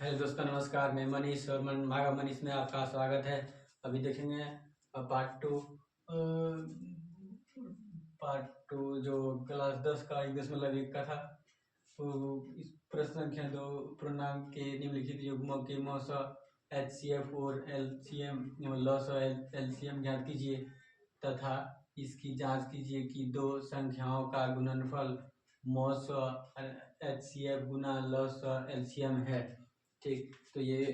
Hello दोस्तों, नमस्कार। मैं मनीष और मागा मनीष में आपका स्वागत है। अभी देखेंगे पार्ट टू जो क्लास 10 का 1.1 का था। तो इस प्रश्न संख्या 2 पूर्णांक के निम्नलिखित युग्मों के मौसम HCF और LCM लॉस और LCM ज्ञात कीजिए तथा इसकी जांच कीजिए कि दो संख्याओं का गुणनफल मॉस HCF गुना लॉस LCM है। ठीक, तो ये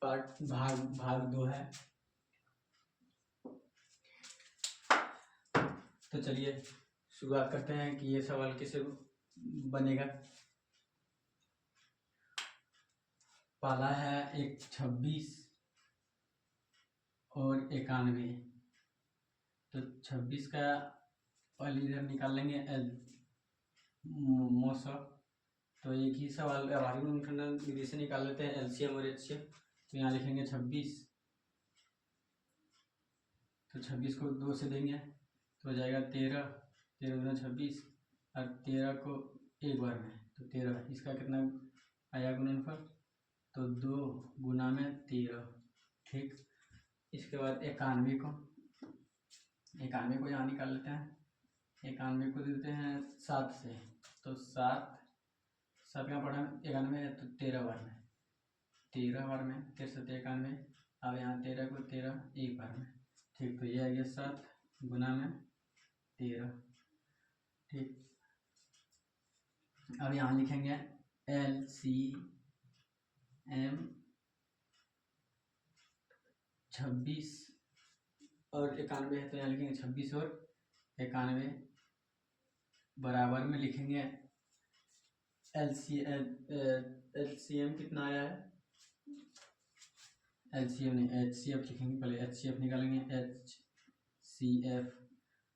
भाग 2 है। तो चलिए शुरुआत करते हैं कि ये सवाल कैसे बनेगा। पहला है एक 26 और 91। तो 26 का पहले इधर निकाल लेंगे मौसम। तो एक ही सवाल आभारी गुणनफल विधि से निकाल लेते हैं LCM और HCF। तो यहाँ लिखेंगे 26, तो 26 को 2 से देंगे तो हो जाएगा 13, 13 गुना 26 और 13 को एक बार में तो 13। इसका कितना आया गुणनफल? तो 2 गुना में 13। ठीक, इसके बाद 91 को यहाँ निकाल लेते हैं। 91 को देते हैं 7 से, तो 7 का पढ़ा 91 है तो 13 बार में 13 7 91। अब यहाँ 13 को 13 एक बार में। ठीक, तो ये आ गया 7 गुना में 13। ठीक, अब यहाँ लिखेंगे LCM 26 और 91 है तो यहाँ लिखेंगे 26 और 91 बराबर में लिखेंगे LCM कितना आया है? LCM नहीं, HCF लिखेंगे। पहले HCF निकालेंगे।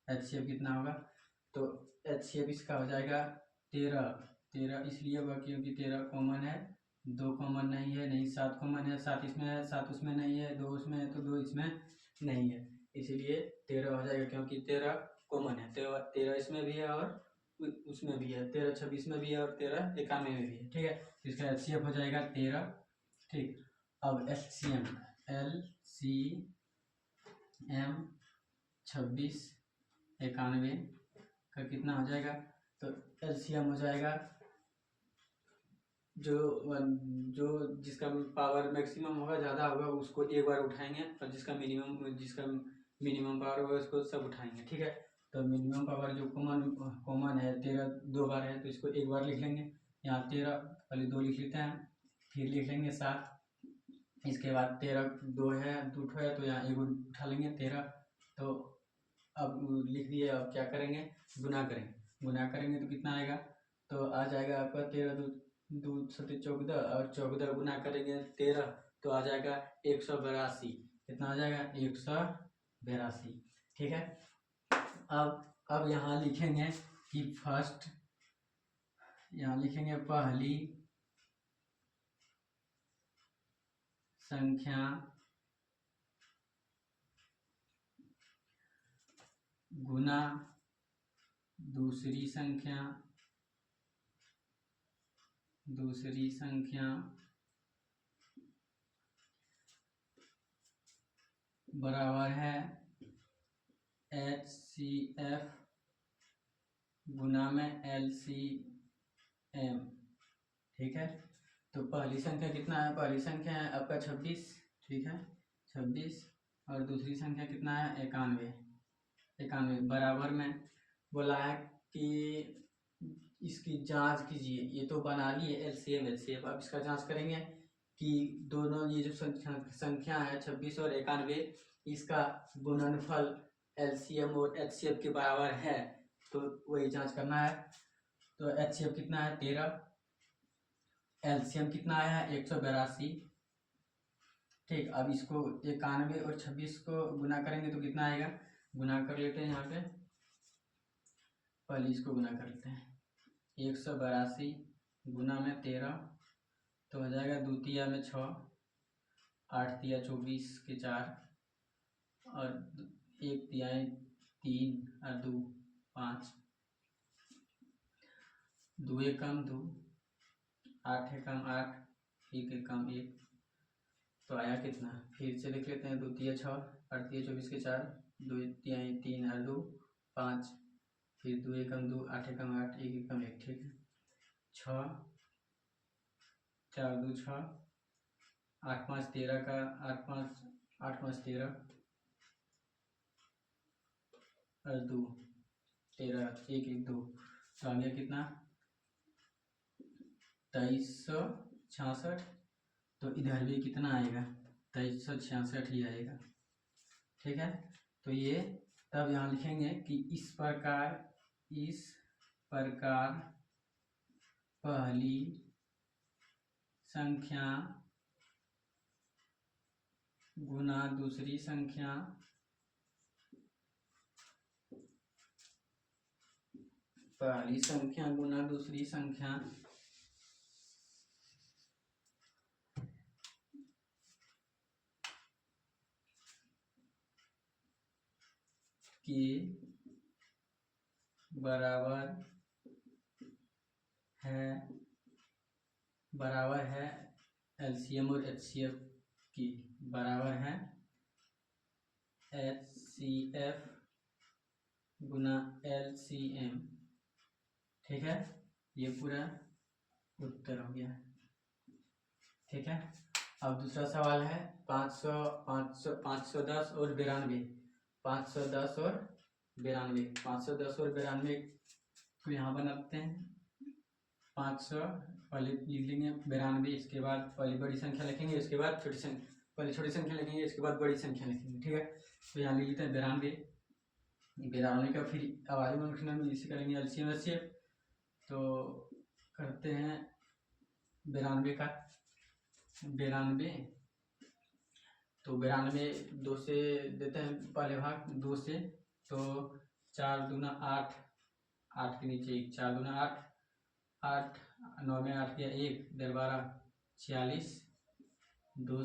HCF कितना होगा? तो HCF इसका हो जाएगा 13 इसलिए होगा क्योंकि 13 कॉमन है, 2 कॉमन नहीं है, नहीं 7 कॉमन है, 7 इसमें है, 7 उसमें नहीं है, 2 उसमें है तो 2 इसमें नहीं है, इसलिए 13 हो जाएगा क्योंकि 13 कॉमन है। 13 इसमें भी है और उसमें भी है, 13 26 में भी है और 13 91 में भी है। ठीक है, तो इसका HCF हो जाएगा 13। ठीक, अब LCM 26 91 का कितना हो जाएगा? तो LCM हो जाएगा जो जिसका पावर मैक्सिमम होगा, ज़्यादा होगा, उसको एक बार उठाएंगे और जिसका मिनिमम पावर होगा उसको सब उठाएंगे। ठीक है, तो मिनिमम पावर जो कॉमन है 13 2 बार है तो इसको एक बार लिख लेंगे। यहाँ 13 पहले 2 लिख लेते हैं, फिर लिख लेंगे 7। इसके बाद 13 2 है, 2 है तो यहाँ एक उठा लेंगे 13। तो अब लिख दिए, अब क्या करेंगे? गुना करेंगे तो कितना आएगा? तो आ जाएगा आपका 13 2 7 14 और 14 गुना करेंगे 13 तो आ जाएगा 182। कितना आ जाएगा? 182। ठीक है, अब यहाँ लिखेंगे कि यहाँ लिखेंगे पहली संख्या गुना दूसरी संख्या बराबर है HCF गुना में LCM। ठीक है, तो पहली संख्या कितना है? पहली संख्या है आपका 26। ठीक है, 26 और दूसरी संख्या कितना है? 91 बराबर में बोला है कि इसकी जांच कीजिए। ये तो बना लिए LCM HCF, अब इसका जांच करेंगे कि दोनों ये जो संख्या है 26 और 91 इसका गुणनफल LCM और HCF के बराबर है, तो वही जांच करना है। तो HCF कितना है? 13। LCM कितना आया है? 182। ठीक, अब इसको 91 और 26 को गुना करेंगे तो कितना आएगा? गुना कर लेते हैं। यहाँ पे पहले इसको गुना कर लेते हैं। 182 गुना में 13 तो हो जाएगा 2 तिया में 6, 8 तिया 24 के 4 और 1 तिहाई 3 और 2 5, 2 एकम 2, 8 एकम 8, फिर के कम 1, तो आया कितना, फिर से लिख लेते हैं। 2 तिया 6, 8 तिया 24 के 4, 2 तिया 3 और 2 5, फिर 2 एकम 2, 8 एकम 8, 1 एकम 1, ठीक है। 6 4 2 6, 8 5 13 का 8 5 13 और 2 13, 1 1 2, तो आ गया कितना 2366। तो इधर भी कितना आएगा 2366 ही आएगा, ठीक है। तो ये तब यहाँ लिखेंगे कि इस प्रकार पहली संख्या गुना दूसरी संख्या गुना दूसरी संख्या के बराबर है एलसीएम और एचसीएफ की, बराबर है एचसीएफ गुना एलसीएम, ठीक है। ये पूरा उत्तर हो गया, ठीक है। अब दूसरा सवाल है 510 और 92, 510 और 92, 510 और 92 को यहाँ बनाते हैं। 500 पहले लिख लेंगे 92, इसके बाद पहले बड़ी संख्या लिखेंगे, इसके बाद छोटी संख्या, पहले छोटी संख्या लिखेंगे, इसके बाद बड़ी संख्या लिखेंगे, ठीक है। तो यहाँ लिख लेते हैं 92 का, फिर आवाज में लिखना में इसे करेंगे एलसीएम एचसीएफ। तो करते हैं 92 का, 92, तो 92 2 से देते हैं पहले भाग 2 से, तो 4 दूना 8, 8 के नीचे 1, 4 दूना 8, 8 9 में 8 किया 1, 12 46, 2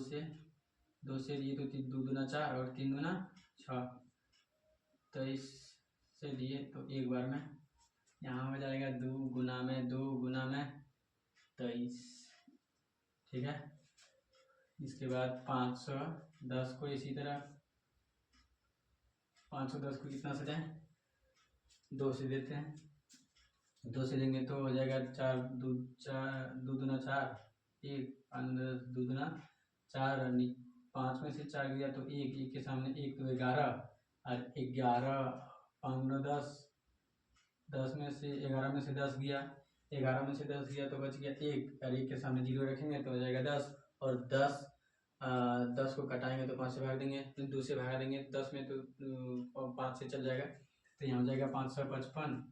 से लिए तो 2 दूना 4 और 3 दूना 6, 23 से लिए तो एक बार में यहाँ हो जाएगा 2 गुना में 23, ठीक है। इसके बाद 510 को इसी तरह 510 को कितना से दें 2 से देते हैं, 2 से देंगे तो हो जाएगा 4 2 दूना 4, 1 5 2 दूना 4, 5 में से 4 गया तो 1 के सामने 1 तो 11, और 11 5 10, 10 में से 11 में से 10 गया, 11 में से 10 गया तो बच गया 1, और 1 के सामने 0 रखेंगे तो हो जाएगा 10, और 10 को कटाएंगे तो 5 से भाग देंगे, 2 से भाग देंगे 10 में तो 5 से चल जाएगा, तो यहाँ हो जाएगा 555,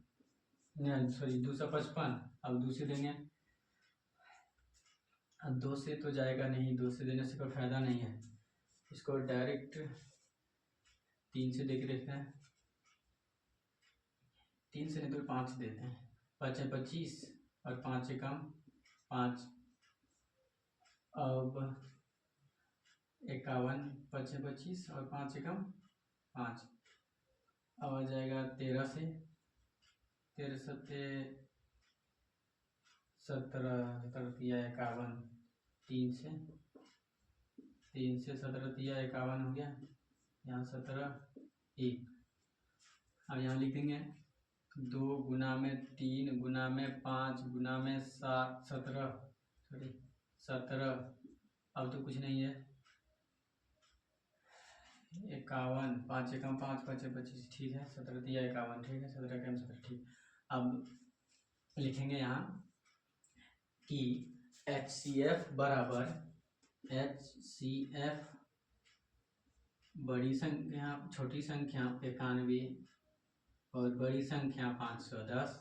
सॉरी 255। अब 2 से देंगे, अब 2 से तो जाएगा नहीं, 2 से देने से कोई फायदा नहीं है, इसको डायरेक्ट 3 से देख देखते हैं, 3 से नहीं तो 5 देते हैं, 5 है 25 और 5 से कम 5, अब 51, 5 है 25 और 5 से कम 5, अब आ जाएगा 13 से 13 सत्ते 17, 17 तिया 51, 3 से 17 तिया 51 हो गया, यहाँ 17 1, अब यहाँ लिख देंगे 2 गुना में 3 गुना में 5 गुना में 7 17, सॉरी 17, अब तो कुछ नहीं है 51, 5 से कम 5, 5 है 25, ठीक है, 17 तिया 51, ठीक है, 17 कम 17, ठीक। अब लिखेंगे यहाँ कि HCF बराबर HCF बड़ी संख्या छोटी संख्या 91 और बड़ी संख्या 510,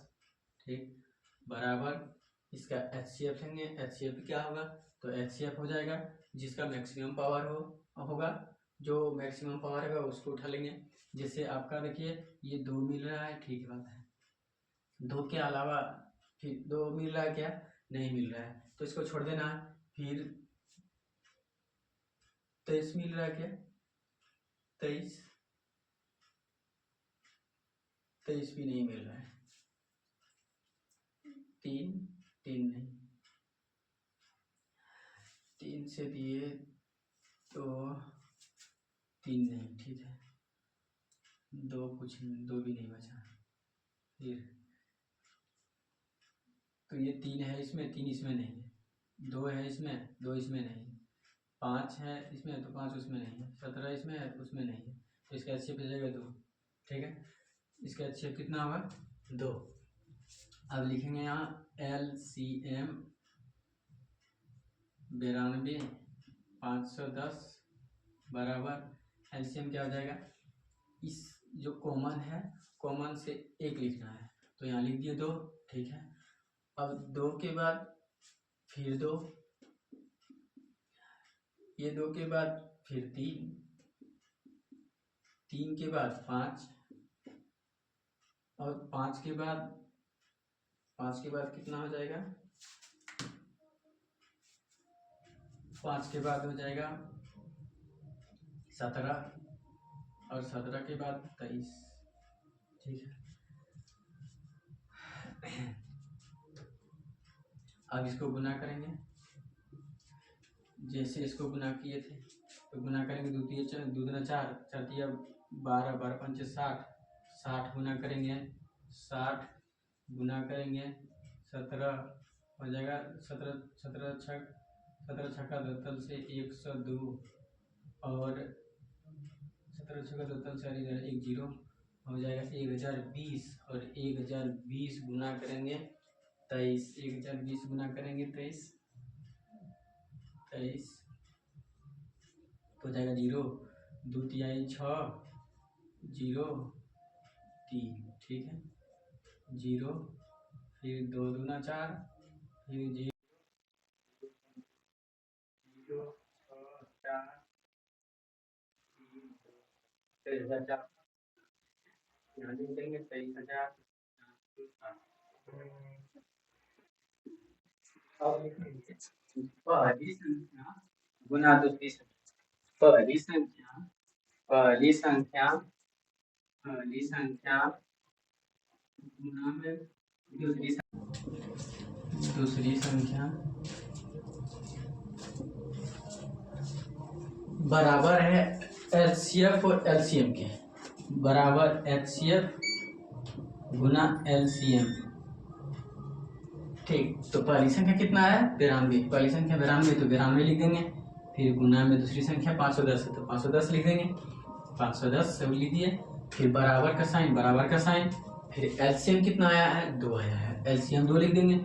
ठीक, बराबर इसका HCF लेंगे। HCF क्या होगा, तो HCF हो जाएगा जिसका मैक्सिमम पावर होगा, जो मैक्सिमम पावर होगा उसको उठा लेंगे। जैसे आपका देखिए ये 2 मिल रहा है, ठीक बात है, 2 के अलावा फिर 2 मिल रहा है क्या, नहीं मिल रहा है, तो इसको छोड़ देना। फिर 23 मिल रहा है क्या, 23 भी नहीं मिल रहा है, 3 नहीं, से दिए तो 3 नहीं, ठीक है, 2 कुछ नहीं, 2 भी नहीं बचा। फिर तो ये 3 है इसमें, 3 इसमें नहीं है, 2 है इसमें, 2 इसमें नहीं है, 5 है इसमें तो 5 उसमें नहीं है, 17 इसमें है उसमें नहीं है, तो इसका HCF बचेगा 2, ठीक है। इसका HCF कितना होगा 2। अब लिखेंगे यहाँ LCM 92 510 बराबर LCM क्या हो जाएगा, इस जो कॉमन है, कॉमन से 1 लिखना है, तो यहाँ लिख दिए 2, ठीक है। अब 2 के बाद फिर 2, ये 2 के बाद फिर 3, 3 के बाद 5, और 5 के बाद कितना हो जाएगा, 5 के बाद हो जाएगा 17, और 17 के बाद 23, ठीक है। अब इसको गुना करेंगे, जैसे इसको गुना किए थे तो गुना करेंगे, 2 दूना 4, 4 दिया 12, 12 पंचे 60, 60 गुना करेंगे 60, गुना करेंगे 17 हो जाएगा 17, 17 छक्का 2 से 102, और 17 छक्का 2 से 1 0 हो जाएगा 1020, और 1020 गुना करेंगे 23, 1020 गुना करेंगे 23 तो जाएगा 0, 2 तिहाई 6, 0 3, ठीक है, 0, फिर 2 दूना 4, फिर 0 0 6 4 3 23,000, यहाँ लिखेंगे 23,000। अब लिखेंगे पहली संख्या गुना दूसरी संख्या, पहली संख्या गुना में दूसरी संख्या बराबर है HCF और LCM के, बराबर HCF गुना LCM, ठीक। तो पहली संख्या कितना है 92, पहली संख्या 92 तो 92 लिख देंगे, फिर गुना में दूसरी संख्या 510 है तो 510 लिख देंगे, 510 सब लिख दिए, फिर बराबर का साइन, फिर LCM कितना आया है 2 आया है, LCM 2 लिख देंगे,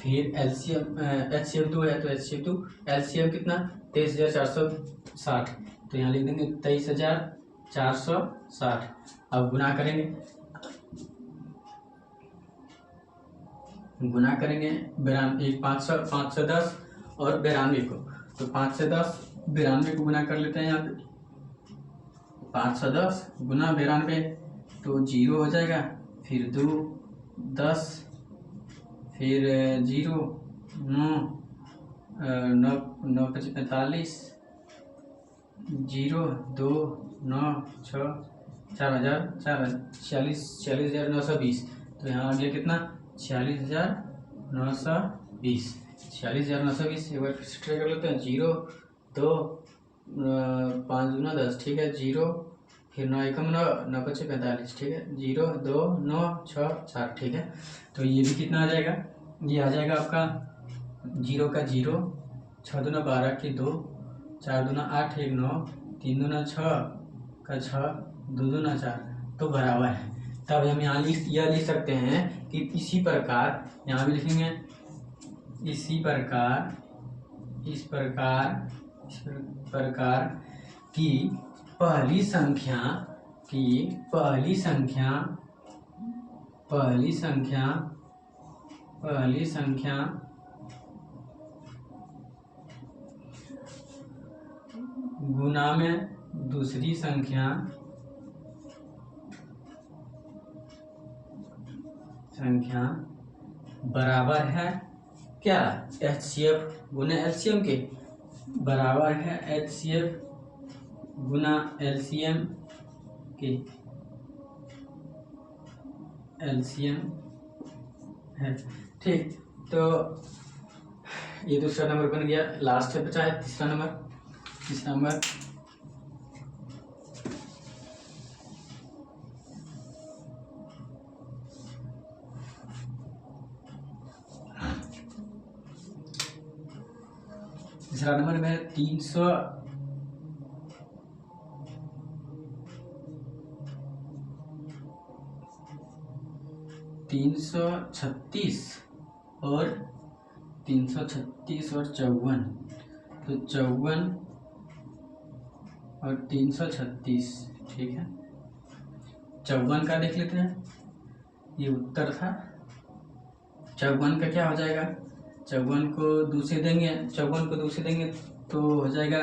फिर LCM HCF 2 है तो HCF 2, LCM कितना 23,460, तो यहाँ लिख देंगे 23,460। अब गुना करेंगे 92 510 और 92 को, तो 5 से 10 92 को गुना कर लेते हैं, यहाँ पे 510 गुना 92 तो 0 हो जाएगा, फिर 2 10, फिर 0 9 9 9 45, 0 2 9 6 46,920, तो यहाँ आ गया कितना 46,920, 46,920। एक बार फिर से ट्राई कर लेते हैं, 0 2 5 दूना 10, ठीक है, 0 फिर 9 एकम 9 9 पचे 45, ठीक है, 0 2 9 6 4, ठीक है। तो ये भी कितना आ जाएगा, ये आ जाएगा आपका 0 का 0, 6 दूना 12 की 2, 4 दूना 8 1 9, 3 दूना 6 का 6, 2 दूना 4, तो बराबर है। तब हम यहाँ यह लिख सकते हैं कि इसी प्रकार, यहाँ भी लिखेंगे इसी प्रकार की पहली संख्या गुना में दूसरी संख्या बराबर है क्या, HCF गुना LCM के, बराबर है HCF गुना LCM के, LCM है, ठीक। तो ये दूसरा नंबर बन गया। लास्ट है बचा है तीसरा नंबर। तीसरा नंबर में 336 और 336 और 54, तो 54 और 336, ठीक है। 54 का देख लेते हैं, ये उत्तर था। 54 का क्या हो जाएगा, 54 को 2 से देंगे, 54 को 2 से देंगे तो हो जाएगा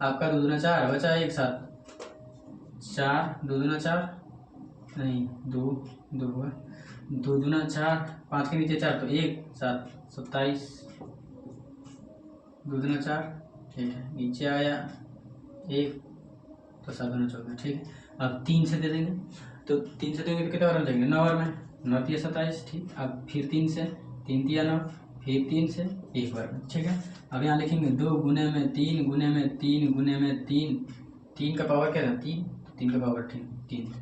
आपका 2 दूना 4 बचा एक साथ, 4 2 दूना 4 नहीं 2 2 हुआ, 2 दूना 4, 5 के नीचे 4 तो 1 7 27, 2 दूना 4, ठीक है। नीचे आया 1 तो 7 दूना 14, ठीक है। अब 3 से दे देंगे, तो 3 से देंगे तो कितने बार में जाएंगे, 9 बार में, 9 तिया 27, ठीक। अब फिर 3 से, 3 तिया 9, फिर 3 से 1 बार में, ठीक है। अब यहाँ लिखेंगे 2 गुने में 3 गुने में 3 गुने में 3, 3 का पावर क्या था 3, 3 का पावर 3,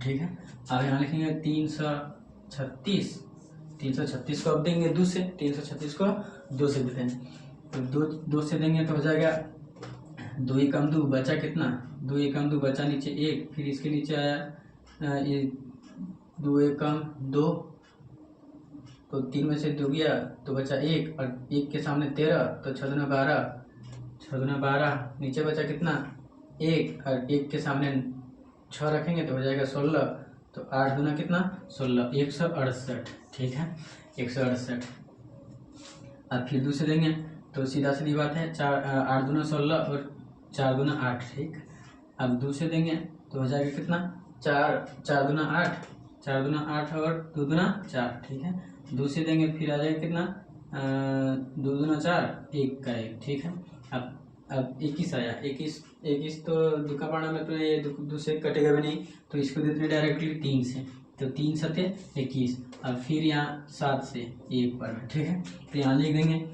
ठीक है। अब यहाँ लिखेंगे 336, 336 को अब देंगे 2 से, 336 को 2 से देते हैं, तो 2 से देंगे तो हो जाएगा 2 एकम 2 बचा कितना, 2 एकम 2 बचा नीचे 1, फिर इसके नीचे आया ये 2 एकम 2, तो 3 में से 2 गया तो बचा 1, और 1 के सामने 13, तो 6 दूना 12, 6 दूना 12, नीचे बचा कितना 1, और 1 के सामने 6 रखेंगे तो हो जाएगा 16, तो 8 दूना कितना 16, 168, ठीक है 168। अब फिर दूसरे देंगे तो सीधा सीधी बात है, 8 दूना 16 और 4 दूना 8, ठीक। अब दूसरे देंगे तो हो जाएगा कितना 4 दूना 8, 4 दूना 8 और 2 दूना 4, ठीक है। दूसरे देंगे फिर आ जाएगा कितना 2 दूना 4, 1 का 1, ठीक है। अब 21 आया, 21 तो दुका पाना में तो ये दूसरे कटेगा भी नहीं, तो इसको देते हैं डायरेक्टली 3 से, तो 3 सत्य 21। अब फिर यहाँ 7 से 1 बार में, ठीक है। तो यहाँ लिख देंगे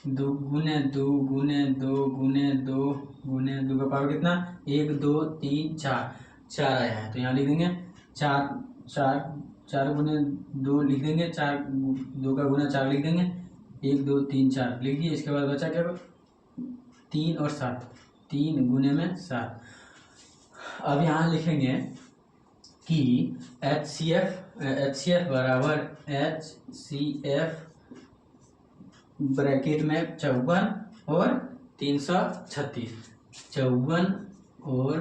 2 गुने 2 गुने 2 गुने 2 गुने 2 का पावर कितना 1 2 3 4 आया है, तो यहाँ लिख देंगे 4 गुने 2 लिख देंगे, 2 का गुना 4 लिख देंगे, 1 2 3 4 लिख दिए। इसके बाद बचा क्या 3 और 7, 3 गुने में 7। अब यहाँ लिखेंगे कि HCF बराबर HCF ब्रैकेट में 54 और 336, 54 और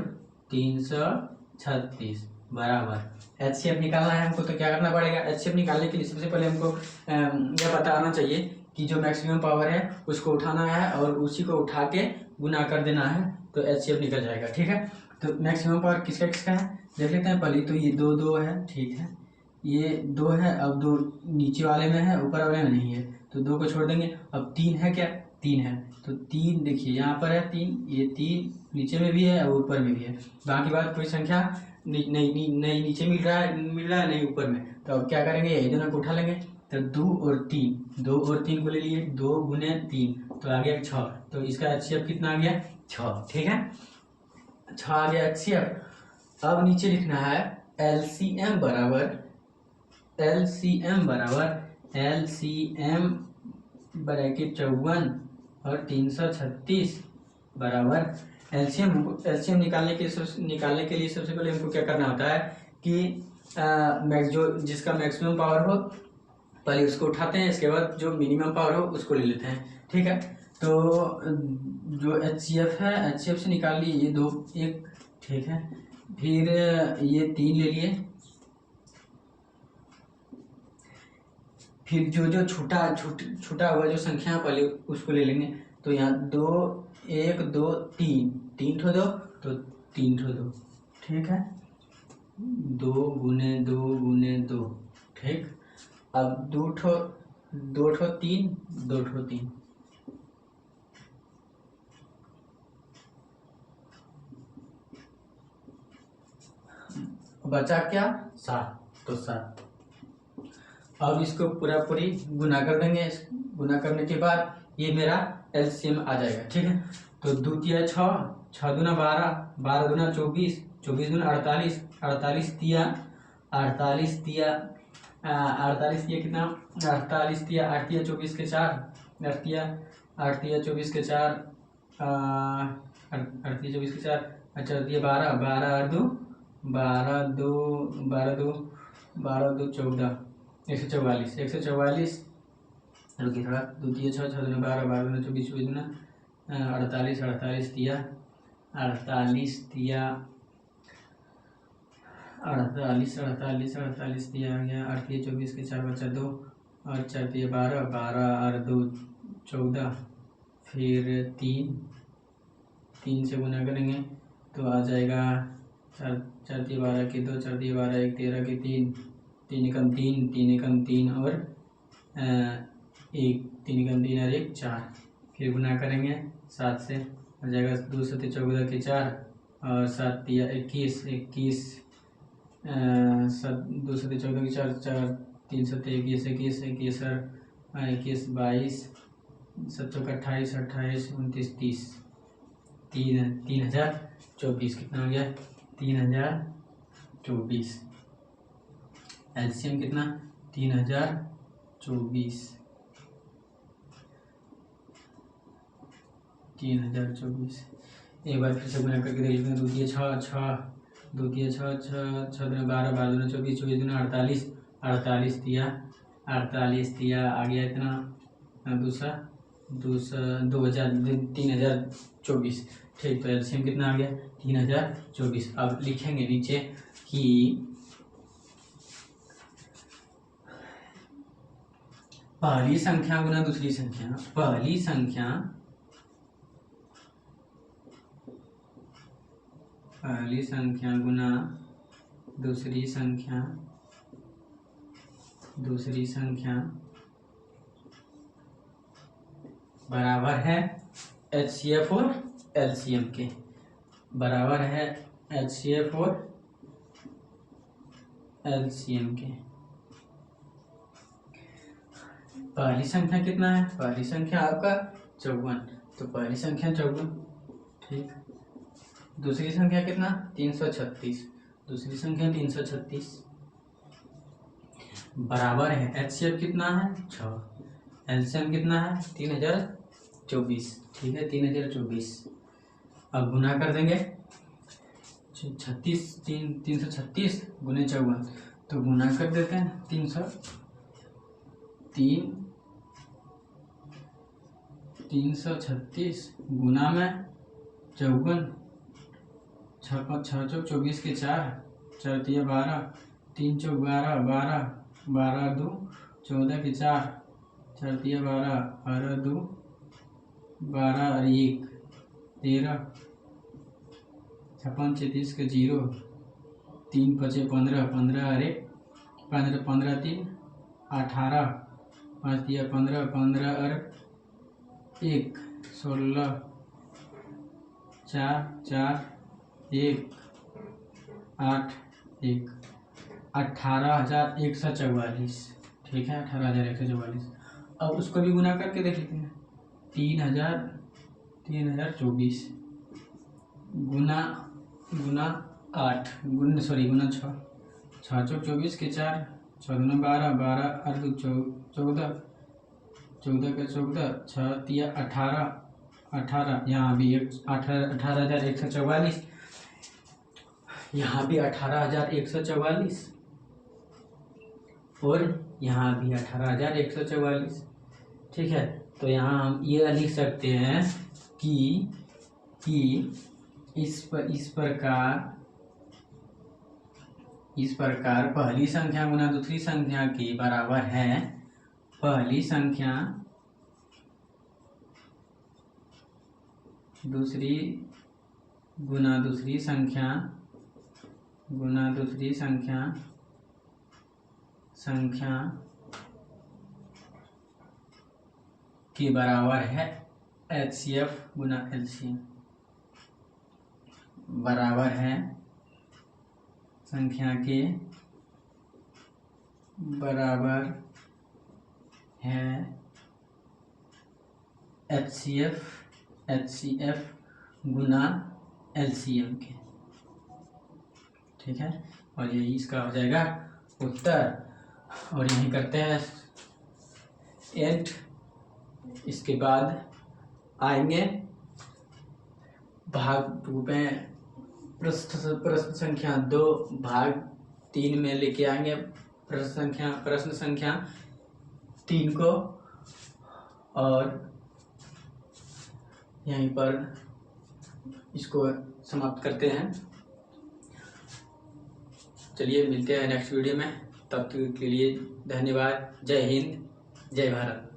336 बराबर HCF निकालना है हमको। तो क्या करना पड़ेगा, HCF निकालने के लिए सबसे पहले हमको यह बताना चाहिए कि जो मैक्सिमम पावर है उसको उठाना है और उसी को उठा के गुना कर देना है, तो HCF निकल जाएगा, ठीक है। तो मैक्सिमम पावर किसका किसका है देख लेते हैं पहले। तो ये 2 2 है, ठीक है, ये 2 है, अब 2 नीचे वाले में है ऊपर वाले में नहीं है, तो 2 को छोड़ देंगे। अब 3 है, क्या 3 है, तो 3 देखिए यहाँ पर है 3, ये 3 नीचे में भी है और ऊपर में भी है, बाकी बात कोई संख्या नहीं नीचे मिल रहा है नहीं ऊपर में। तो अब क्या करेंगे, यही दोनों को उठा लेंगे, तो 2 और 3 को ले लिए, 2 गुने 3 तो आ गया 6, तो इसका HCF कितना आ गया 6, ठीक है 6 आ गया HCF। अब नीचे लिखना है LCM ब्रैकेट 54 और 336 बराबर एलसीएम निकालने के लिए सबसे पहले हमको क्या करना होता है कि जो जिसका मैक्सिमम पावर हो पहले उसको उठाते हैं, इसके बाद जो मिनिमम पावर हो उसको ले लेते हैं, ठीक है। तो जो HCF है, HCF से निकाल लिए ये 2 1, ठीक है, फिर ये 3 ले लिए, फिर जो छोटा हुआ जो संख्या पहले उसको ले लेंगे। तो यहाँ 2 1 2 3 ठो 2 तो 3 ठो 2, ठीक है, 2 गुने 2 गुने 2, ठीक। अब 2 ठो 3 2 ठो 3, बचा क्या 7, तो 7। अब इसको पूरी गुना कर देंगे। गुना करने के बाद ये मेरा एलसीएम आ जाएगा। ठीक है, तो द्वितीय 6, 6 दूना 12, 12 दूना 24, 24 दूना 48, 48 तिया 48 तिया 48 तिया कितना, 48 तिया 8 तिया 24 के 4, 8 तिया 24 के 4, 8 तिया 24 के 4, अच्छा दिया 12, 12 और 2 12 2 12 2 12 2 14, 144, 144 रुकिए थोड़ा, द्वितीय 6, 6 दूना 12, 12 दूना 24, 24 दूना 48, 48 तिया 48 तिया 48 48 48 दिया गया, 8 तिया 24 के 4 बचा 2 और 4 तिया 12, 12 और 2 14, फिर 3 से गुना करेंगे तो आ जाएगा 4 4 तिया 12 के 2, 4 तिया 12 1 13 के 3, 3 एकम 3, 3 एकम 3 और 1, 3 एकम 3 और 1 4, फिर गुना करेंगे 7 से, आ जाएगा 2 7 14 के 4 और 7 तिया 21, 21 2 7 14 के 4, 4 3 7 21, 21 21 और 21 22 7 चौक 28, 28 29 30, 3024 कितना हो गया, 3024। एलसीएम कितना, 3024, 3024। एक बार फिर से गुना करके देख लेते हैं। द्वितीय 6, 6 द्वितीय 6, 6 6 दूना 12, 12 दूना 24, 24 दूना 48, 48 दिया 48 दिया आ गया इतना दूसरा 3024। ठीक, तो एलसीएम कितना आ गया, 3024। अब लिखेंगे नीचे कि पहली संख्या गुना दूसरी संख्या, पहली संख्या गुना दूसरी संख्या बराबर है एचसीएफ और एलसीएम के, बराबर है एचसीएफ और एलसीएम के। पहली संख्या कितना है, पहली संख्या आपका 54, तो पहली संख्या 54। ठीक, दूसरी संख्या कितना, 336, दूसरी संख्या 336 बराबर है एचसीएफ कितना है 6, एलसीएम कितना है 3024। ठीक है, 3024। अब गुना कर देंगे 336 गुने 54, तो गुना कर देते हैं 336 गुना में 54, 6 चौक 24 के 4, 4 तिया 12, 3 चौक 12, 12 12 2 14 के 4, 4 तिया 12, 12 2 12 और 1 13, 56 36 के 0, 3 5 15, 15 और 1 15, 15 3 18, 5 तिया 15, 15 और 1 16, 4 4 1 8 1 18,144। ठीक है, 18,144। अब उसको भी गुना करके देख लेते हैं। 3024 गुना 8 गुना 6, 6 चौक 24 के 4, 6 दूना 12, 12 और 2 14, 14 के 14, 6 तिया 18, 18 यहाँ भी 18,144, यहाँ भी 18,144 और यहाँ भी 18,144। ठीक है, तो यहाँ हम ये लिख सकते हैं कि इस प्रकार पहली संख्या गुना दूसरी संख्या के बराबर है पहली संख्या दूसरी गुना दूसरी संख्या के बराबर है एचसीएफ गुना एलसीएम, बराबर है संख्या के बराबर है HCF गुना LCM के, ठीक है। और यही इसका हो जाएगा उत्तर। और यही करते हैं 8। इसके बाद आएंगे भाग 2 में प्रश्न संख्या 2 भाग 3 में लेके आएंगे प्रश्न संख्या 3 को। और यहीं पर इसको समाप्त करते हैं। चलिए मिलते हैं नेक्स्ट वीडियो में, तब तक के लिए धन्यवाद। जय हिंद, जय भारत।